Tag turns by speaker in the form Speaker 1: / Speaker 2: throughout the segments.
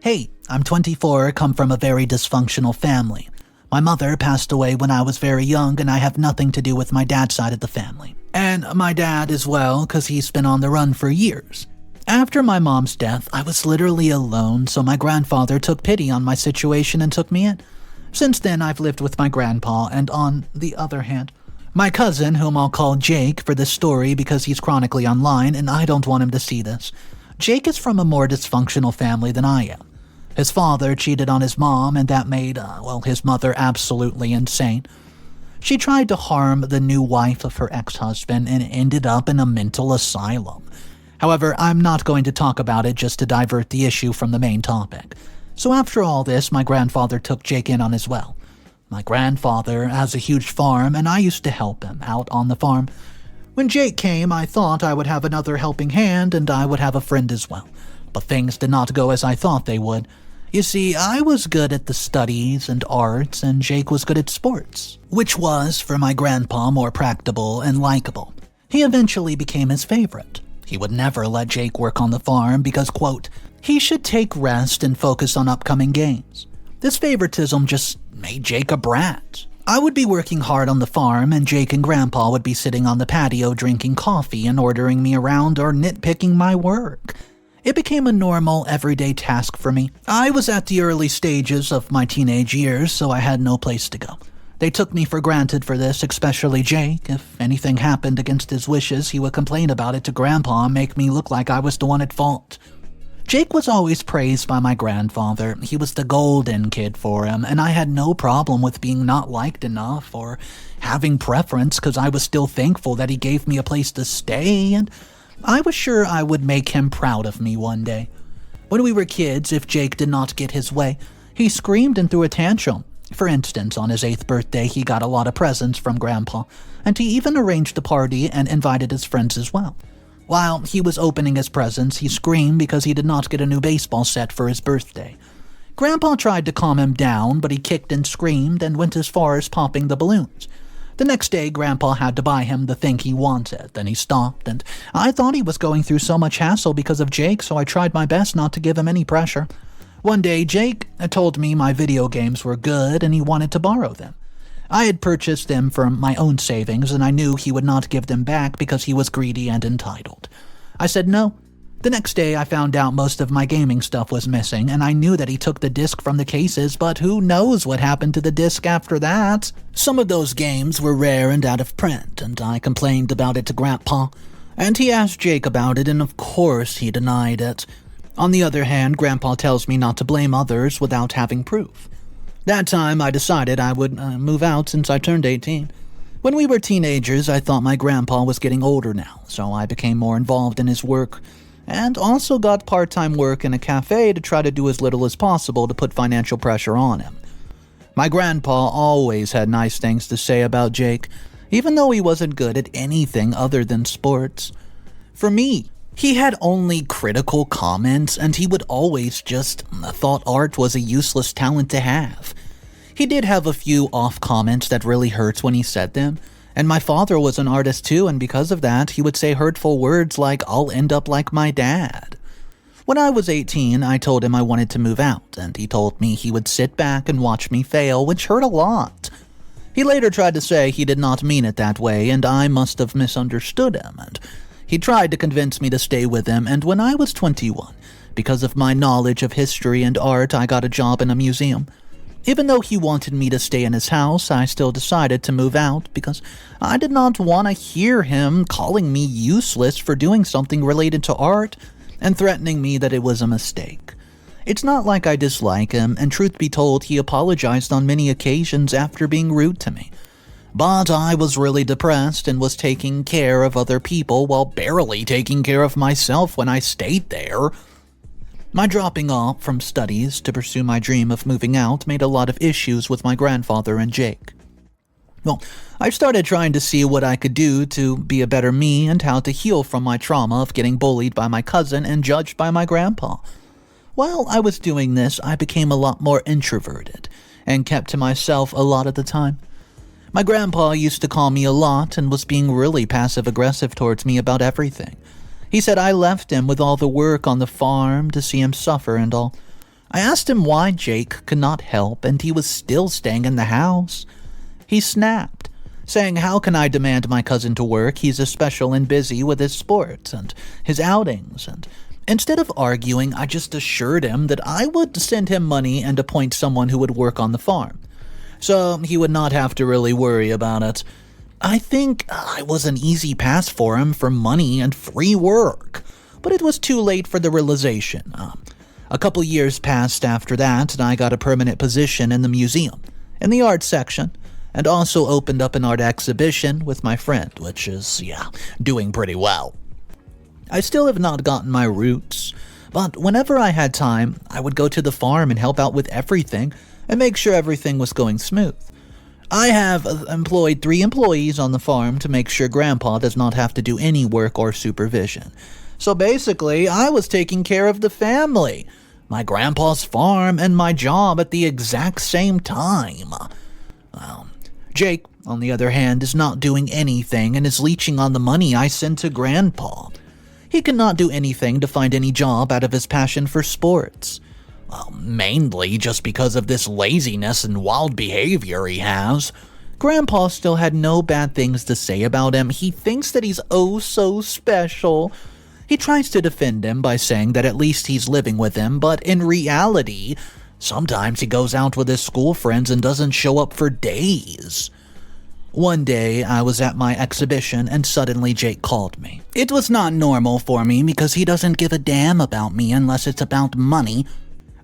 Speaker 1: Hey, I'm 24, come from a very dysfunctional family. My mother passed away when I was very young, and I have nothing to do with my dad's side of the family. And my dad as well, because he's been on the run for years. After my mom's death, I was literally alone, so my grandfather took pity on my situation and took me in. Since then, I've lived with my grandpa, and on the other hand, my cousin, whom I'll call Jake for this story because he's chronically online and I don't want him to see this. Jake is from a more dysfunctional family than I am. His father cheated on his mom, and that made, his mother absolutely insane. She tried to harm the new wife of her ex-husband and ended up in a mental asylum. However, I'm not going to talk about it just to divert the issue from the main topic. So after all this, my grandfather took Jake in on as well. My grandfather has a huge farm, and I used to help him out on the farm. When Jake came, I thought I would have another helping hand and I would have a friend as well. But things did not go as I thought they would. You see, I was good at the studies and arts, and Jake was good at sports, which was, for my grandpa, more practical and likable. He eventually became his favorite. He would never let Jake work on the farm because, quote, he should take rest and focus on upcoming games. This favoritism just made Jake a brat. I would be working hard on the farm, and Jake and Grandpa would be sitting on the patio drinking coffee and ordering me around or nitpicking my work. It became a normal, everyday task for me. I was at the early stages of my teenage years, so I had no place to go. They took me for granted for this, especially Jake. If anything happened against his wishes, he would complain about it to Grandpa and make me look like I was the one at fault. Jake was always praised by my grandfather. He was the golden kid for him, and I had no problem with being not liked enough or having preference because I was still thankful that he gave me a place to stay, and I was sure I would make him proud of me one day. When we were kids, if Jake did not get his way, he screamed and threw a tantrum. For instance, on his 8th birthday, he got a lot of presents from Grandpa, and he even arranged a party and invited his friends as well. While he was opening his presents, he screamed because he did not get a new baseball set for his birthday. Grandpa tried to calm him down, but he kicked and screamed and went as far as popping the balloons. The next day, Grandpa had to buy him the thing he wanted. Then he stopped, and I thought he was going through so much hassle because of Jake, so I tried my best not to give him any pressure. One day, Jake told me my video games were good and he wanted to borrow them. I had purchased them from my own savings, and I knew he would not give them back because he was greedy and entitled. I said no. The next day, I found out most of my gaming stuff was missing, and I knew that he took the disc from the cases, but who knows what happened to the disc after that? Some of those games were rare and out of print, and I complained about it to Grandpa, and he asked Jake about it, and of course he denied it. On the other hand, Grandpa tells me not to blame others without having proof. That time, I decided I would move out since I turned 18. When we were teenagers, I thought my grandpa was getting older now, so I became more involved in his work, and also got part-time work in a cafe to try to do as little as possible to put financial pressure on him. My grandpa always had nice things to say about Jake, even though he wasn't good at anything other than sports. For me, he had only critical comments, and he would always just thought art was a useless talent to have. He did have a few off comments that really hurts when he said them, and my father was an artist too, and because of that, he would say hurtful words like, "I'll end up like my dad." When I was 18, I told him I wanted to move out, and he told me he would sit back and watch me fail, which hurt a lot. He later tried to say he did not mean it that way, and I must have misunderstood him, and he tried to convince me to stay with him, and when I was 21, because of my knowledge of history and art, I got a job in a museum. Even though he wanted me to stay in his house, I still decided to move out because I did not want to hear him calling me useless for doing something related to art and threatening me that it was a mistake. It's not like I dislike him, and truth be told, he apologized on many occasions after being rude to me. But I was really depressed and was taking care of other people while barely taking care of myself when I stayed there. My dropping off from studies to pursue my dream of moving out made a lot of issues with my grandfather and Jake. Well, I started trying to see what I could do to be a better me and how to heal from my trauma of getting bullied by my cousin and judged by my grandpa. While I was doing this, I became a lot more introverted and kept to myself a lot of the time. My grandpa used to call me a lot and was being really passive-aggressive towards me about everything. He said I left him with all the work on the farm to see him suffer and all. I asked him why Jake could not help and he was still staying in the house. He snapped, saying how can I demand my cousin to work? He's special and busy with his sports and his outings. And instead of arguing, I just assured him that I would send him money and appoint someone who would work on the farm, so he would not have to really worry about it. I think I was an easy pass for him for money and free work, but it was too late for the realization. A couple years passed after that, and I got a permanent position in the museum, in the art section, and also opened up an art exhibition with my friend, which is, doing pretty well. I still have not gotten my roots, but whenever I had time, I would go to the farm and help out with everything and make sure everything was going smooth. I have employed 3 employees on the farm to make sure Grandpa does not have to do any work or supervision. So basically, I was taking care of the family, my grandpa's farm, and my job at the exact same time. Jake, on the other hand, is not doing anything and is leeching on the money I send to Grandpa. He cannot do anything to find any job out of his passion for sports. Mainly just because of this laziness and wild behavior he has. Grandpa still had no bad things to say about him. He thinks that he's oh so special. He tries to defend him by saying that at least he's living with him, but in reality, sometimes he goes out with his school friends and doesn't show up for days. One day, I was at my exhibition and suddenly Jake called me. It was not normal for me because he doesn't give a damn about me unless it's about money.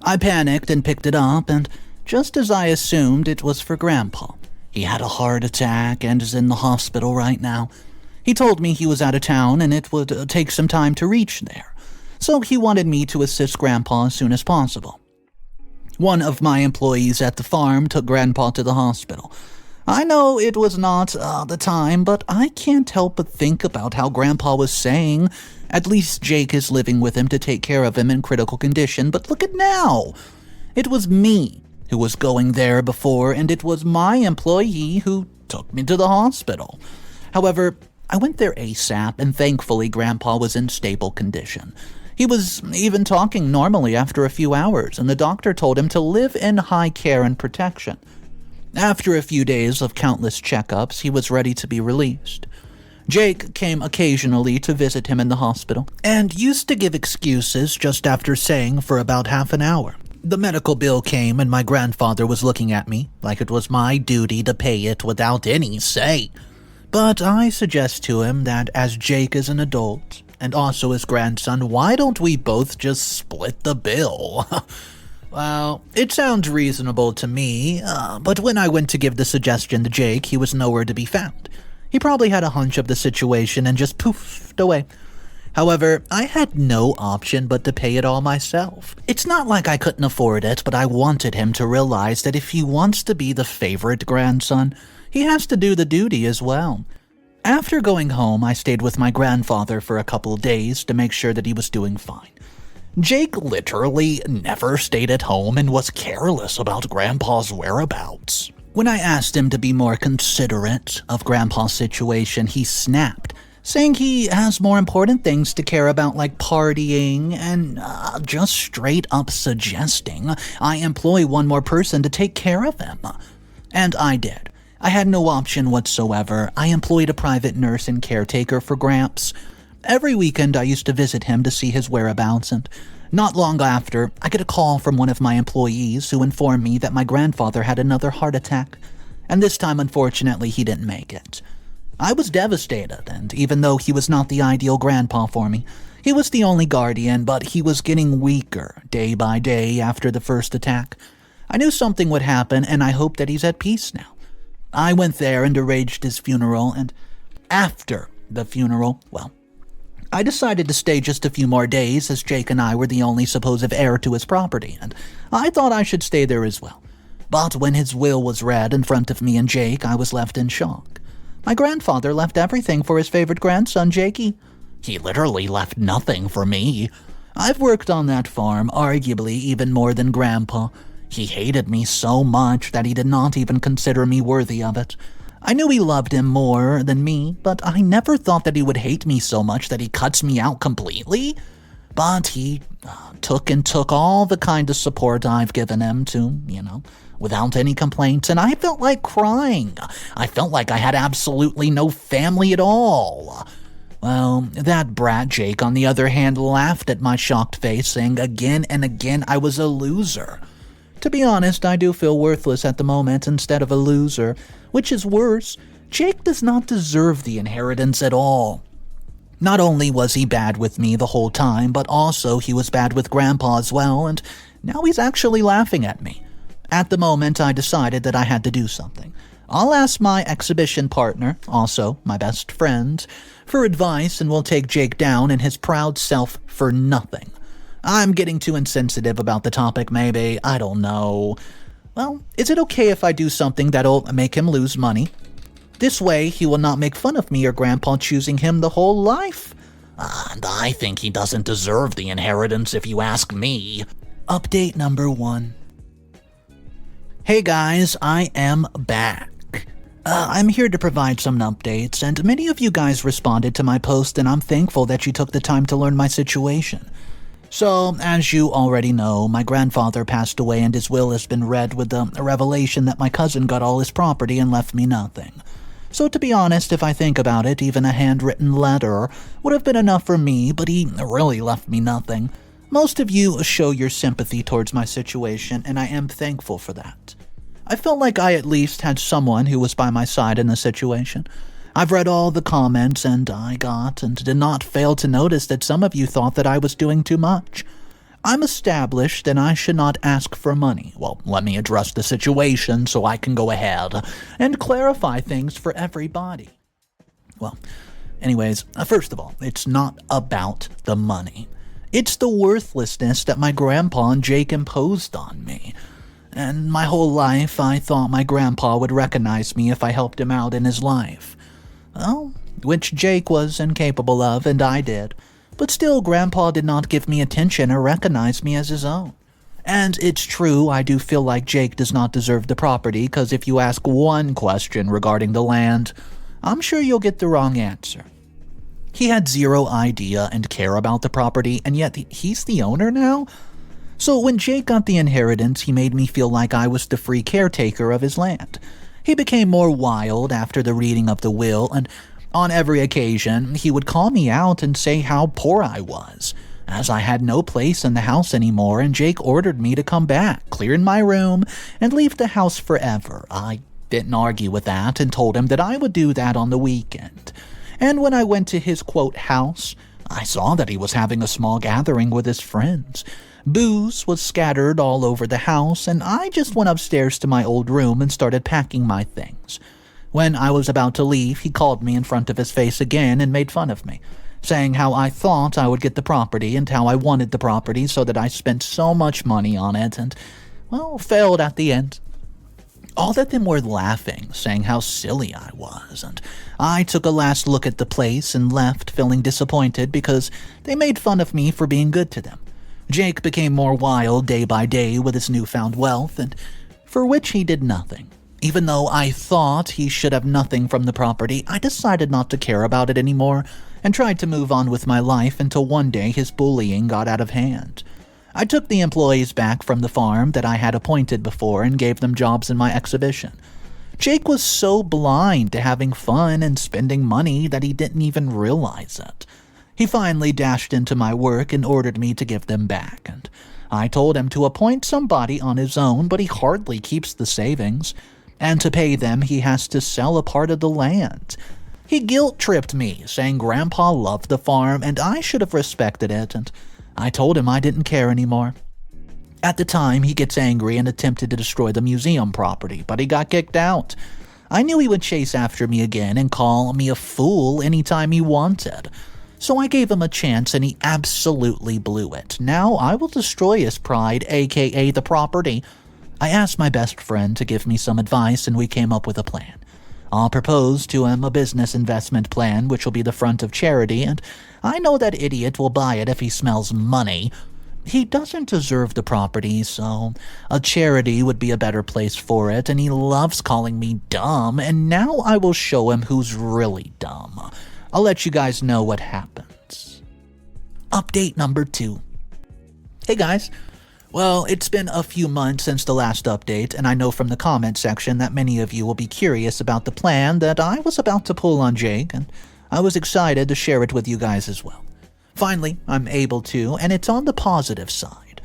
Speaker 1: I panicked and picked it up, and just as I assumed, it was for Grandpa. He had a heart attack and is in the hospital right now. He told me he was out of town and it would take some time to reach there, so he wanted me to assist Grandpa as soon as possible. One of my employees at the farm took Grandpa to the hospital. I know it was not the time, but I can't help but think about how Grandpa was saying, at least Jake is living with him to take care of him in critical condition, but look at now. It was me who was going there before, and it was my employee who took me to the hospital. However, I went there ASAP, and thankfully Grandpa was in stable condition. He was even talking normally after a few hours, and the doctor told him to live in high care and protection. After a few days of countless checkups, he was ready to be released. Jake came occasionally to visit him in the hospital, and used to give excuses just after staying for about half an hour. The medical bill came, and my grandfather was looking at me like it was my duty to pay it without any say. But I suggest to him that as Jake is an adult, and also his grandson, why don't we both just split the bill? Well, it sounds reasonable to me, but when I went to give the suggestion to Jake, he was nowhere to be found. He probably had a hunch of the situation and just poofed away. However, I had no option but to pay it all myself. It's not like I couldn't afford it, but I wanted him to realize that if he wants to be the favorite grandson, he has to do the duty as well. After going home, I stayed with my grandfather for a couple of days to make sure that he was doing fine. Jake literally never stayed at home and was careless about Grandpa's whereabouts. When I asked him to be more considerate of Grandpa's situation, he snapped, saying he has more important things to care about like partying and just straight up suggesting I employ one more person to take care of him. And I did. I had no option whatsoever. I employed a private nurse and caretaker for Gramps. Every weekend I used to visit him to see his whereabouts, and not long after, I get a call from one of my employees who informed me that my grandfather had another heart attack, and this time unfortunately he didn't make it. I was devastated, and even though he was not the ideal grandpa for me, he was the only guardian, but he was getting weaker day by day after the first attack. I knew something would happen, and I hoped that he's at peace now. I went there and arranged his funeral, and after the funeral, well, I decided to stay just a few more days as Jake and I were the only supposed heir to his property, and I thought I should stay there as well. But when his will was read in front of me and Jake, I was left in shock. My grandfather left everything for his favorite grandson, Jakey. He literally left nothing for me. I've worked on that farm, arguably even more than Grandpa. He hated me so much that he did not even consider me worthy of it. I knew he loved him more than me, but I never thought that he would hate me so much that he cuts me out completely. But he took all the kind of support I've given him to, without any complaints, and I felt like crying. I felt like I had absolutely no family at all. Well, that brat Jake, on the other hand, laughed at my shocked face, saying again and again I was a loser. To be honest, I do feel worthless at the moment instead of a loser, which is worse. Jake does not deserve the inheritance at all. Not only was he bad with me the whole time, but also he was bad with Grandpa as well, and now he's actually laughing at me. At the moment, I decided that I had to do something. I'll ask my exhibition partner, also my best friend, for advice, and we'll take Jake down and his proud self for nothing. I'm getting too insensitive about the topic, maybe. I don't know. Well, is it okay if I do something that'll make him lose money? This way, he will not make fun of me or Grandpa choosing him the whole life. And I think he doesn't deserve the inheritance if you ask me. Update number 1. Hey guys, I am back. I'm here to provide some updates, and many of you guys responded to my post, and I'm thankful that you took the time to learn my situation. So, as you already know, my grandfather passed away and his will has been read with the revelation that my cousin got all his property and left me nothing. So to be honest, if I think about it, even a handwritten letter would have been enough for me, but he really left me nothing. Most of you show your sympathy towards my situation, and I am thankful for that. I felt like I at least had someone who was by my side in the situation. I've read all the comments and did not fail to notice that some of you thought that I was doing too much. I'm established and I should not ask for money. Well, let me address the situation so I can go ahead and clarify things for everybody. Well, anyways, first of all, it's not about the money. It's the worthlessness that my grandpa and Jake imposed on me. And my whole life, I thought my grandpa would recognize me if I helped him out in his life. Well, which Jake was incapable of, and I did. But still, Grandpa did not give me attention or recognize me as his own. And it's true, I do feel like Jake does not deserve the property, because if you ask one question regarding the land, I'm sure you'll get the wrong answer. He had zero idea and care about the property, and yet he's the owner now? So when Jake got the inheritance, he made me feel like I was the free caretaker of his land. He became more wild after the reading of the will, and on every occasion, he would call me out and say how poor I was, as I had no place in the house anymore, and Jake ordered me to come back, clear my room, and leave the house forever. I didn't argue with that and told him that I would do that on the weekend. And when I went to his, quote, house, I saw that he was having a small gathering with his friends. Booze was scattered all over the house, and I just went upstairs to my old room and started packing my things. When I was about to leave, he called me in front of his face again and made fun of me, saying how I thought I would get the property and how I wanted the property so that I spent so much money on it and, well, failed at the end. All of them were laughing, saying how silly I was, and I took a last look at the place and left feeling disappointed because they made fun of me for being good to them. Jake became more wild day by day with his newfound wealth, and for which he did nothing. Even though I thought he should have nothing from the property, I decided not to care about it anymore and tried to move on with my life until one day his bullying got out of hand. I took the employees back from the farm that I had appointed before and gave them jobs in my exhibition. Jake was so blind to having fun and spending money that he didn't even realize it. He finally dashed into my work and ordered me to give them back, and I told him to appoint somebody on his own, but he hardly keeps the savings, and to pay them he has to sell a part of the land. He guilt-tripped me, saying Grandpa loved the farm and I should have respected it, and I told him I didn't care anymore. At the time, he gets angry and attempted to destroy the museum property, but he got kicked out. I knew he would chase after me again and call me a fool anytime he wanted. So I gave him a chance and he absolutely blew it. Now I will destroy his pride, aka the property. I asked my best friend to give me some advice and we came up with a plan. I'll propose to him a business investment plan which will be the front of charity, and I know that idiot will buy it if he smells money. He doesn't deserve the property, so a charity would be a better place for it, and he loves calling me dumb, and now I will show him who's really dumb. I'll let you guys know what happens. Update number 2. Hey guys. Well, it's been a few months since the last update, and I know from the comment section that many of you will be curious about the plan that I was about to pull on Jake, and I was excited to share it with you guys as well. Finally, I'm able to, and it's on the positive side.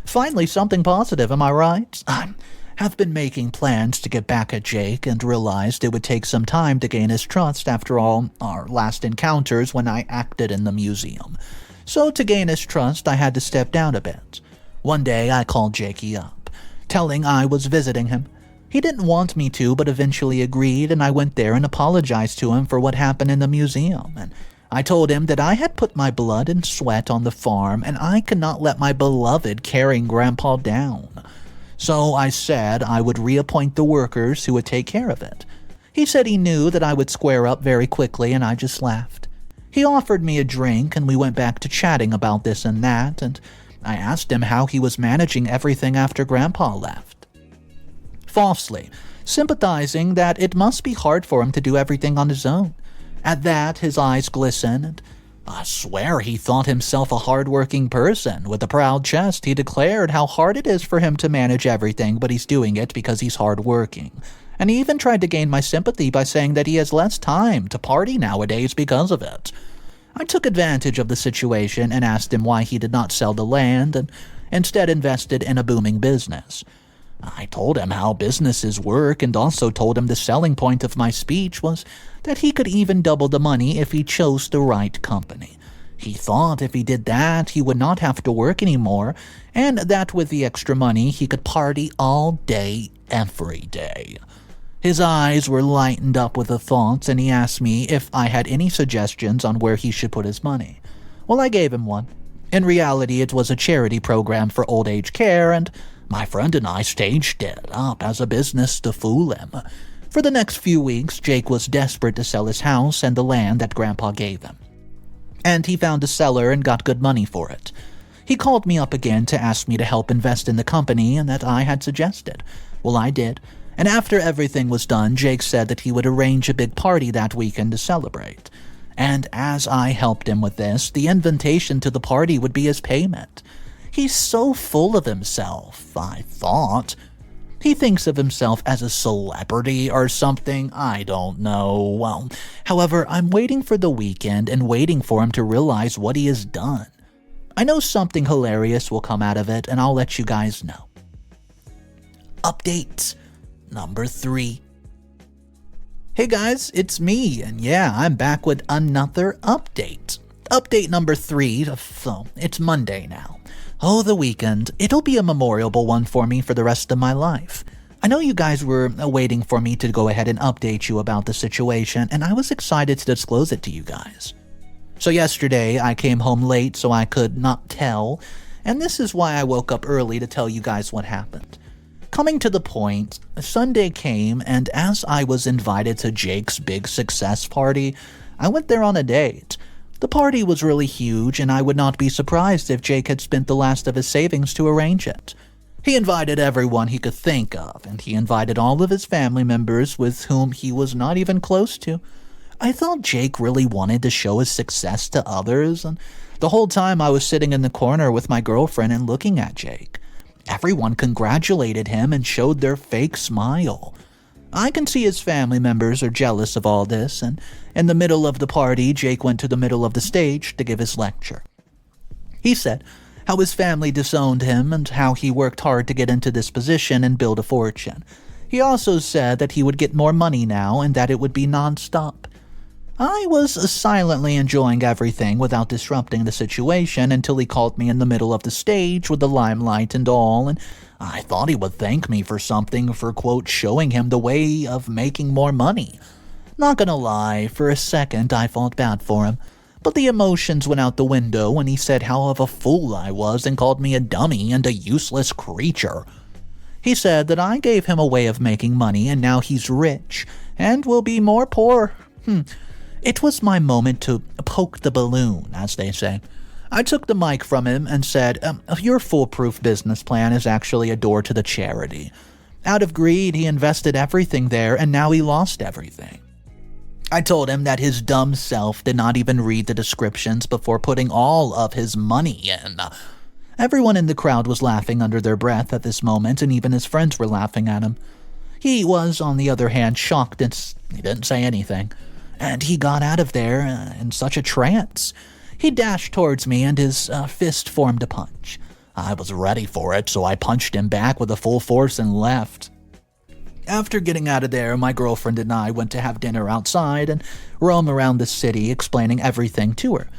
Speaker 1: Finally, something positive, am I right? I have been making plans to get back at Jake and realized it would take some time to gain his trust after all our last encounters when I acted in the museum. So to gain his trust, I had to step down a bit. One day, I called Jakey up, telling I was visiting him. He didn't want me to, but eventually agreed, and I went there and apologized to him for what happened in the museum. And I told him that I had put my blood and sweat on the farm, and I could not let my beloved carrying Grandpa down. So I said I would reappoint the workers who would take care of it. He said he knew that I would square up very quickly, and I just laughed. He offered me a drink, and we went back to chatting about this and that, and I asked him how he was managing everything after Grandpa left. Falsely, sympathizing that it must be hard for him to do everything on his own. At that, his eyes glistened, and I swear he thought himself a hard-working person. With a proud chest, he declared how hard it is for him to manage everything, but he's doing it because he's hard-working. And he even tried to gain my sympathy by saying that he has less time to party nowadays because of it. I took advantage of the situation and asked him why he did not sell the land and instead invested in a booming business. I told him how businesses work and also told him the selling point of my speech was that he could even double the money if he chose the right company. He thought if he did that, he would not have to work anymore, and that with the extra money, he could party all day, every day. His eyes were lightened up with the thoughts, and he asked me if I had any suggestions on where he should put his money. Well, I gave him one. In reality, it was a charity program for old age care, and my friend and I staged it up as a business to fool him. For the next few weeks, Jake was desperate to sell his house and the land that Grandpa gave him. And he found a seller and got good money for it. He called me up again to ask me to help invest in the company and that I had suggested. Well, I did. And after everything was done, Jake said that he would arrange a big party that weekend to celebrate. And as I helped him with this, the invitation to the party would be his payment. He's so full of himself, I thought. He thinks of himself as a celebrity or something, I don't know. Well, however, I'm waiting for the weekend and waiting for him to realize what he has done. I know something hilarious will come out of it, and I'll let you guys know. Updates. Number 3. Hey guys, it's me, and yeah, I'm back with another update. Update number 3, so it's Monday now. Oh, the weekend. It'll be a memorable one for me for the rest of my life. I know you guys were waiting for me to go ahead and update you about the situation, and I was excited to disclose it to you guys. So yesterday, I came home late so I could not tell, and this is why I woke up early to tell you guys what happened. Coming to the point, Sunday came, and as I was invited to Jake's big success party, I went there on a date. The party was really huge, and I would not be surprised if Jake had spent the last of his savings to arrange it. He invited everyone he could think of, and he invited all of his family members with whom he was not even close to. I thought Jake really wanted to show his success to others, and the whole time I was sitting in the corner with my girlfriend and looking at Jake. Everyone congratulated him and showed their fake smile. I can see his family members are jealous of all this, and in the middle of the party, Jake went to the middle of the stage to give his lecture. He said how his family disowned him and how he worked hard to get into this position and build a fortune. He also said that he would get more money now and that it would be non-stop. I was silently enjoying everything without disrupting the situation until he called me in the middle of the stage with the limelight and all, and I thought he would thank me for something for, quote, showing him the way of making more money. Not gonna lie, for a second I felt bad for him, but the emotions went out the window when he said how of a fool I was and called me a dummy and a useless creature. He said that I gave him a way of making money and now he's rich and will be more poor. It was my moment to poke the balloon, as they say. I took the mic from him and said, your foolproof business plan is actually a door to the charity. Out of greed, he invested everything there, and now he lost everything. I told him that his dumb self did not even read the descriptions before putting all of his money in. Everyone in the crowd was laughing under their breath at this moment, and even his friends were laughing at him. He was, on the other hand, shocked and he didn't say anything. And he got out of there in such a trance. He dashed towards me and his fist formed a punch. I was ready for it, so I punched him back with a full force and left. After getting out of there, my girlfriend and I went to have dinner outside and roam around the city explaining everything to her.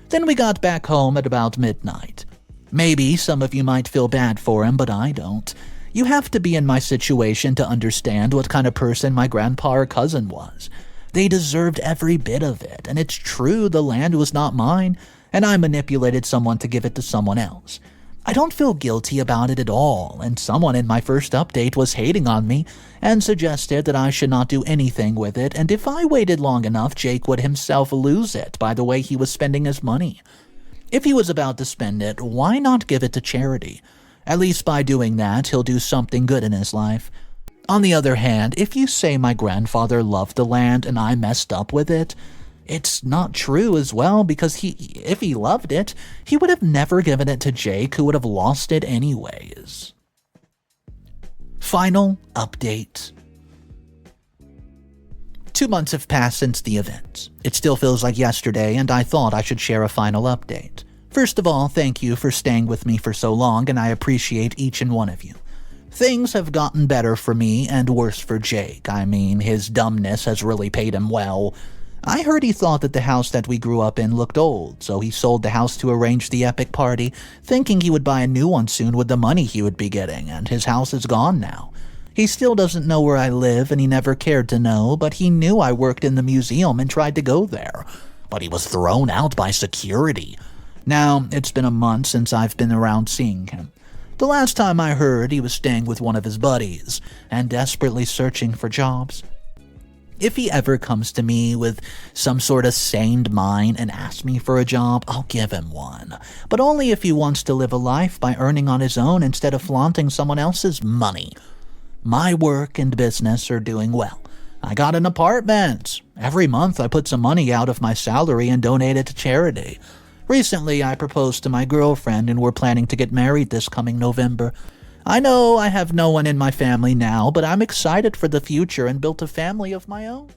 Speaker 1: Then we got back home at about midnight. Maybe some of you might feel bad for him, but I don't. You have to be in my situation to understand what kind of person my grandpa or cousin was. They deserved every bit of it, and it's true the land was not mine, and I manipulated someone to give it to someone else. I don't feel guilty about it at all, and someone in my first update was hating on me and suggested that I should not do anything with it, and if I waited long enough, Jake would himself lose it by the way he was spending his money. If he was about to spend it, why not give it to charity? At least by doing that, he'll do something good in his life. On the other hand, if you say my grandfather loved the land and I messed up with it, it's not true as well, because if he loved it, he would have never given it to Jake, who would have lost it anyways. Final update. 2 months have passed since the event. It still feels like yesterday, and I thought I should share a final update. First of all, thank you for staying with me for so long, and I appreciate each and one of you. Things have gotten better for me and worse for Jake. I mean, his dumbness has really paid him well. I heard he thought that the house that we grew up in looked old, so he sold the house to arrange the epic party, thinking he would buy a new one soon with the money he would be getting, and his house is gone now. He still doesn't know where I live, and he never cared to know, but he knew I worked in the museum and tried to go there. But he was thrown out by security. Now, it's been a month since I've been around seeing him. The last time I heard, he was staying with one of his buddies and desperately searching for jobs. If he ever comes to me with some sort of sane mind and asks me for a job, I'll give him one. But only if he wants to live a life by earning on his own instead of flaunting someone else's money. My work and business are doing well. I got an apartment. Every month I put some money out of my salary and donate it to charity. Recently I proposed to my girlfriend and we're planning to get married this coming November. I know I have no one in my family now, but I'm excited for the future and built a family of my own.